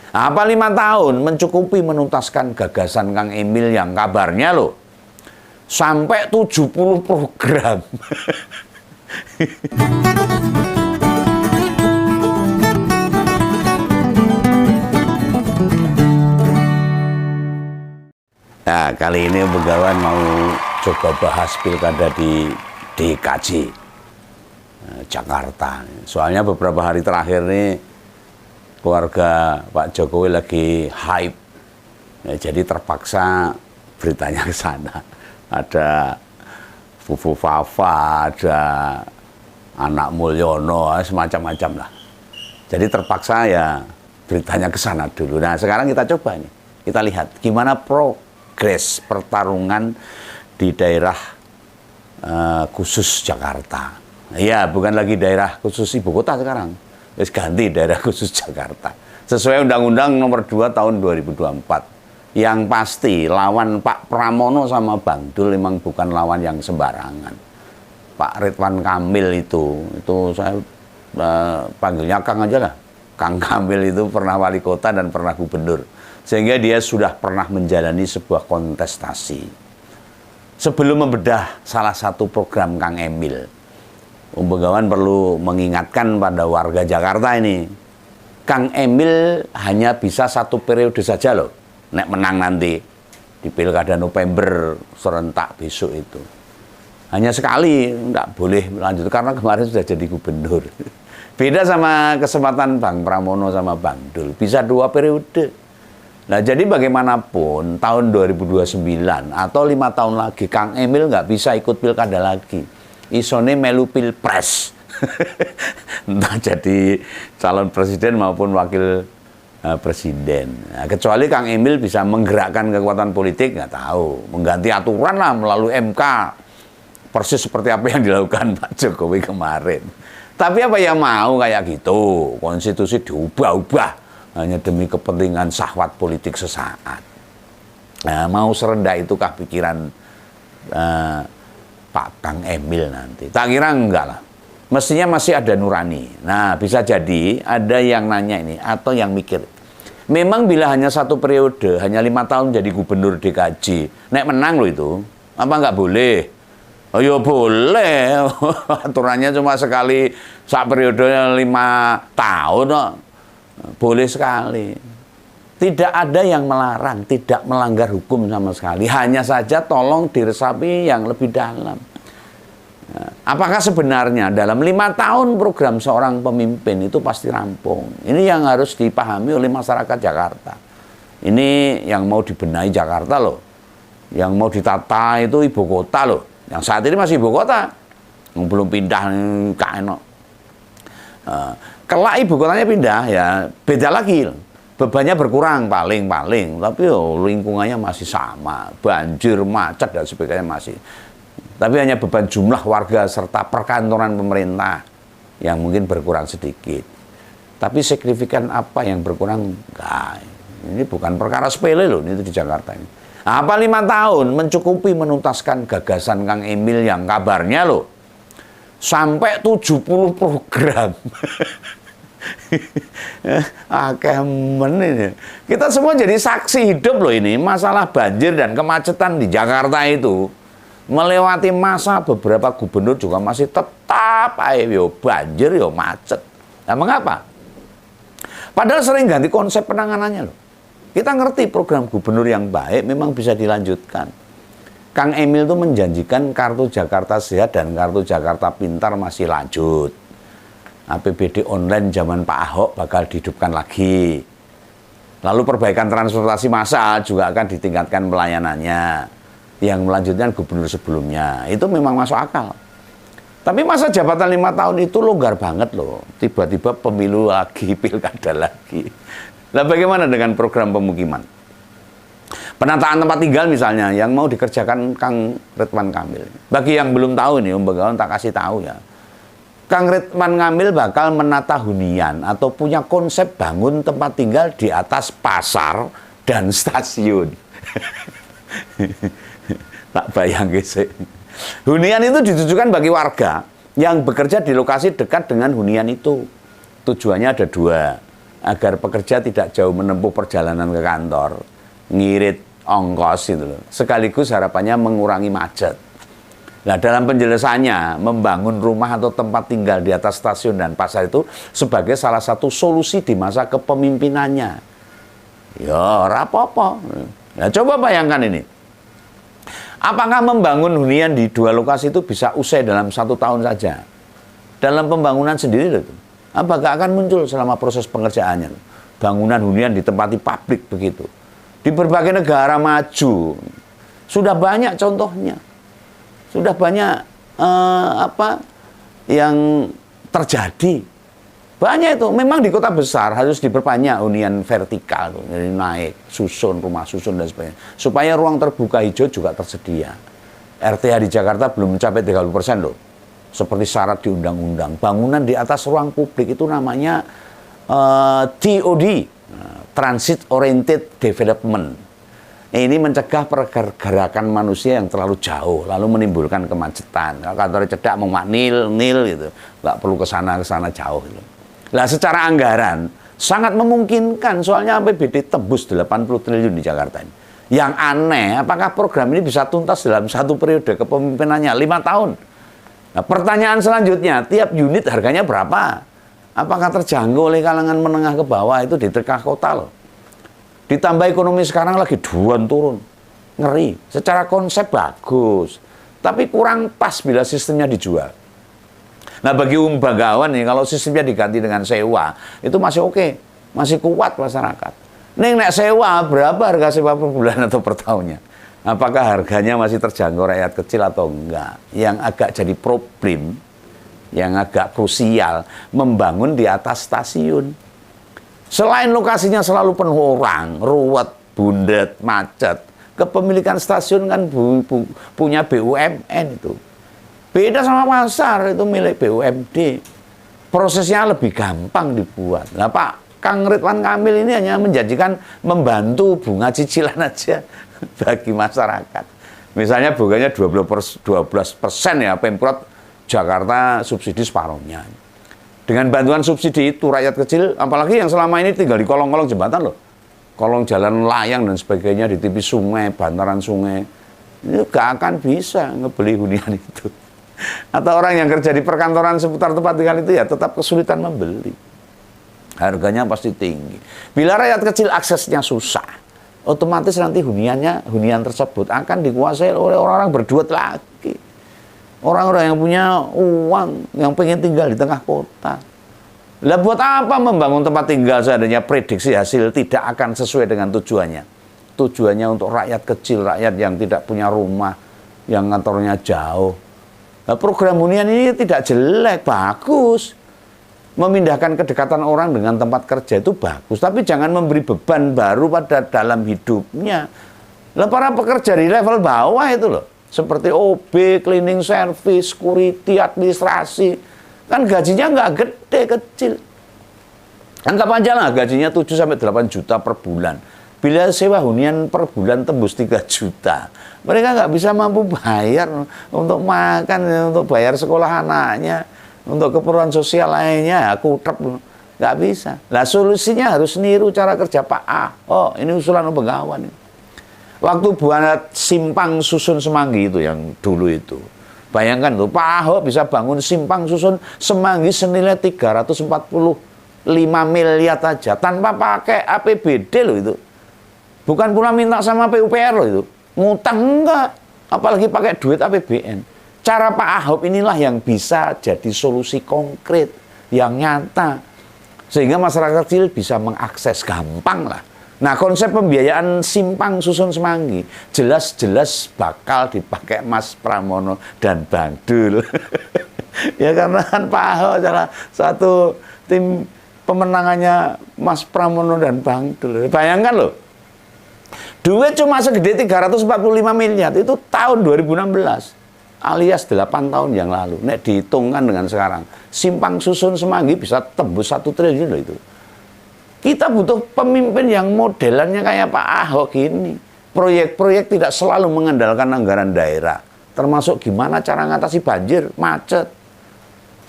Apa 5 tahun mencukupi menuntaskan gagasan Kang Emil yang kabarnya loh sampai 70 program. Nah, kali ini Begawan mau coba bahas pilkada di DKJ Jakarta. Soalnya beberapa hari terakhir nih keluarga Pak Jokowi lagi hype, ya, jadi terpaksa beritanya ke sana. Ada Fufu Fafa, ada anak Mulyono, semacam-macam lah. Jadi terpaksa ya beritanya ke sana dulu. Nah sekarang kita coba nih, kita lihat gimana progres pertarungan di daerah khusus Jakarta. Iya, bukan lagi daerah khusus ibu kota sekarang. Terus ganti daerah khusus Jakarta. Sesuai Undang-Undang Nomor 2 Tahun 2024. Yang pasti lawan Pak Pramono sama Bang Dul memang bukan lawan yang sembarangan. Pak Ridwan Kamil itu saya panggilnya Kang aja lah. Kang Kamil itu pernah wali kota dan pernah gubernur. Sehingga dia sudah pernah menjalani sebuah kontestasi. Sebelum membedah salah satu program Kang Emil, Begawan perlu mengingatkan pada warga Jakarta ini, Kang Emil hanya bisa 1 periode saja loh, nek menang nanti di pilkada November serentak besok itu. Hanya sekali, enggak boleh lanjut karena kemarin sudah jadi gubernur. Beda sama kesempatan Bang Pramono sama Bang Dul, bisa 2 periode. Nah jadi bagaimanapun tahun 2029 atau 5 tahun lagi Kang Emil nggak bisa ikut pilkada lagi. Isone melu pilpres. Entah jadi calon presiden maupun wakil presiden. Nah, kecuali Kang Emil bisa menggerakkan kekuatan politik, nggak tahu. Mengganti aturan lah melalui MK. Persis seperti apa yang dilakukan Pak Jokowi kemarin. Tapi apa yang mau kayak gitu? Konstitusi diubah-ubah hanya demi kepentingan syahwat politik sesaat. Nah, mau serendah itukah pikiran Pak Kang Emil nanti? Tak kira enggak lah. Mestinya masih ada nurani. Nah, bisa jadi ada yang nanya ini atau yang mikir. Memang bila hanya 1 periode, hanya 5 tahun jadi gubernur DKJ, nek menang loh itu, apa nggak boleh? Oh ya boleh. Aturannya cuma sekali sak periodenya 5 tahun. Boleh sekali. Tidak ada yang melarang, tidak melanggar hukum sama sekali. Hanya saja tolong diresapi yang lebih dalam. Apakah sebenarnya dalam 5 tahun program seorang pemimpin itu pasti rampung? Ini yang harus dipahami oleh masyarakat Jakarta. Ini yang mau dibenahi Jakarta loh. Yang mau ditata itu ibu kota loh. Yang saat ini masih ibu kota. Yang belum pindah KNO. Kelak ibu kotanya pindah ya beda lagi loh. Bebannya berkurang paling, tapi lingkungannya masih sama, banjir, macet dan sebagainya masih. Tapi hanya beban jumlah warga serta perkantoran pemerintah yang mungkin berkurang sedikit. Tapi signifikan apa yang berkurang? Enggak. Ini bukan perkara sepele loh, ini di Jakarta ini. Apa 5 tahun mencukupi menuntaskan gagasan Kang Emil yang kabarnya loh sampai 70 program. Ini. Kita semua jadi saksi hidup loh ini. Masalah banjir dan kemacetan di Jakarta itu melewati masa beberapa gubernur juga masih tetap ayo banjir yo macet. Nah, mengapa? Padahal sering ganti konsep penanganannya loh. Kita ngerti program gubernur yang baik memang bisa dilanjutkan. Kang Emil itu menjanjikan kartu Jakarta Sehat dan kartu Jakarta Pintar masih lanjut. APBD online zaman Pak Ahok bakal dihidupkan lagi. Lalu perbaikan transportasi massal juga akan ditingkatkan pelayanannya. Yang melanjutkan gubernur sebelumnya. Itu memang masuk akal. Tapi masa jabatan 5 tahun itu longgar banget loh. Tiba-tiba pemilu lagi, pilkada lagi. Nah bagaimana dengan program pemukiman? Penataan tempat tinggal misalnya yang mau dikerjakan Kang Ridwan Kamil. Bagi yang belum tahu nih, Begawan tak kasih tahu ya. Kang Ridwan Kamil bakal menata hunian atau punya konsep bangun tempat tinggal di atas pasar dan stasiun. Tak bayang sih. Hunian itu ditujukan bagi warga yang bekerja di lokasi dekat dengan hunian itu. Tujuannya ada 2. agar pekerja tidak jauh menempuh perjalanan ke kantor, ngirit ongkos itu loh. Sekaligus harapannya mengurangi macet. Nah, dalam penjelasannya, membangun rumah atau tempat tinggal di atas stasiun dan pasar itu sebagai salah satu solusi di masa kepemimpinannya. Ya, rapopo. Nah, coba bayangkan ini. Apakah membangun hunian di 2 lokasi itu bisa usai dalam 1 tahun saja? Dalam pembangunan sendiri itu. Apakah akan muncul selama proses pengerjaannya? Bangunan hunian ditempati pabrik begitu. Di berbagai negara maju sudah banyak contohnya. Sudah banyak yang terjadi. Banyak itu. Memang di kota besar harus diperbanyak hunian vertikal, jadi naik, susun, rumah susun dan sebagainya. Supaya ruang terbuka hijau juga tersedia. RTH di Jakarta belum mencapai 30% loh. Seperti syarat di undang-undang. Bangunan di atas ruang publik itu namanya TOD, Transit Oriented Development. Ini mencegah pergerakan manusia yang terlalu jauh, lalu menimbulkan kemacetan. Kalau kantornya cedak mau nil gitu, nggak perlu kesana jauh. Gitu. Nah, secara anggaran sangat memungkinkan, soalnya APBD tembus 80 triliun di Jakarta ini. Yang aneh, apakah program ini bisa tuntas dalam 1 periode kepemimpinannya 5 tahun? Nah, pertanyaan selanjutnya, tiap unit harganya berapa? Apakah terjangkau oleh kalangan menengah ke bawah itu di tengah kota loh? Ditambah ekonomi sekarang lagi turun. Ngeri. Secara konsep bagus. Tapi kurang pas bila sistemnya dijual. Nah, bagi bagawan nih, kalau sistemnya diganti dengan sewa, itu masih oke. Masih kuat masyarakat. Nek sewa, berapa harga sewa per bulan atau per tahunnya? Apakah harganya masih terjangkau rakyat kecil atau enggak? Yang agak jadi problem, yang agak krusial, membangun di atas stasiun. Selain lokasinya selalu penuh orang, ruwet, bundet, macet, kepemilikan stasiun kan punya BUMN itu. Beda sama pasar, itu milik BUMD. Prosesnya lebih gampang dibuat. Nah, Pak Kang Ridwan Kamil ini hanya menjanjikan membantu bunga cicilan aja bagi masyarakat. Misalnya bunganya 12% ya, Pemprov Jakarta subsidi separuhnya. Dengan bantuan subsidi itu rakyat kecil, apalagi yang selama ini tinggal di kolong-kolong jembatan loh, kolong jalan layang dan sebagainya, di tepi sungai, bantaran sungai, ini gak akan bisa ngebeli hunian itu. Atau orang yang kerja di perkantoran seputar tempat tinggal itu ya tetap kesulitan membeli. Harganya pasti tinggi. Bila rakyat kecil aksesnya susah, otomatis nanti hunian tersebut akan dikuasai oleh orang-orang berduit lagi. Orang-orang yang punya uang, yang pengen tinggal di tengah kota. Lah buat apa membangun tempat tinggal seandainya prediksi hasil tidak akan sesuai dengan tujuannya? Tujuannya untuk rakyat kecil, rakyat yang tidak punya rumah, yang kantornya jauh. Nah, program hunian ini tidak jelek, bagus. Memindahkan kedekatan orang dengan tempat kerja itu bagus, tapi jangan memberi beban baru pada dalam hidupnya. Lah para pekerja di level bawah itu loh, seperti OB, cleaning service, security, administrasi, kan gajinya nggak gede, kecil. Anggap aja lah gajinya 7-8 juta per bulan. Bila sewa hunian per bulan tembus 3 juta, mereka nggak bisa mampu bayar untuk makan, untuk bayar sekolah anaknya, untuk keperluan sosial lainnya, aku nggak bisa. Nah, solusinya harus niru cara kerja Pak Ahok. Ini usulan Begawan. Waktu buat simpang susun Semanggi itu yang dulu itu, bayangkan tuh Pak Ahok bisa bangun simpang susun Semanggi senilai 345 miliar aja tanpa pakai APBD loh itu. Bukan pula minta sama PUPR loh itu, ngutang enggak, apalagi pakai duit APBN. Cara Pak Ahok inilah yang bisa jadi solusi konkret, yang nyata. Sehingga masyarakat kecil bisa mengakses gampang lah. Nah, konsep pembiayaan simpang susun Semanggi jelas-jelas bakal dipakai Mas Pramono dan Bang Dul. Ya karena kan Pak Ahok salah satu tim pemenangannya Mas Pramono dan Bang Dul. Bayangkan loh, duit cuma segede 345 miliar itu tahun 2016. Alias 8 tahun yang lalu. Nek dihitungkan dengan sekarang, simpang susun Semanggi bisa tembus 1 triliun loh itu. Kita butuh pemimpin yang modelannya kayak Pak Ahok ini. Proyek-proyek tidak selalu mengandalkan anggaran daerah. Termasuk gimana cara ngatasi banjir, macet.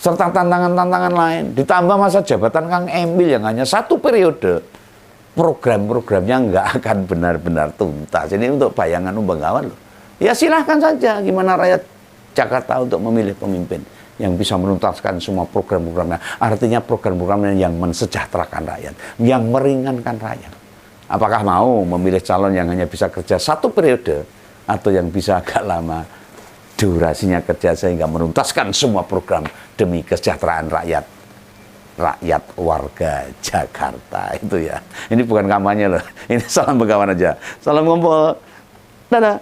serta tantangan-tantangan lain. Ditambah masa jabatan Kang Emil yang hanya 1 periode, program-programnya nggak akan benar-benar tuntas. Ini untuk bayangan Bangkawan loh. Ya silahkan saja gimana rakyat Jakarta untuk memilih pemimpin yang bisa menuntaskan semua program-programnya. Artinya program-programnya yang mensejahterakan rakyat, yang meringankan rakyat. Apakah mau memilih calon yang hanya bisa kerja 1 periode atau yang bisa agak lama durasinya kerja sehingga menuntaskan semua program demi kesejahteraan rakyat warga Jakarta itu ya. Ini bukan kampanye loh. Ini salam Bangkawan aja. Salam ngumpul. Dadah.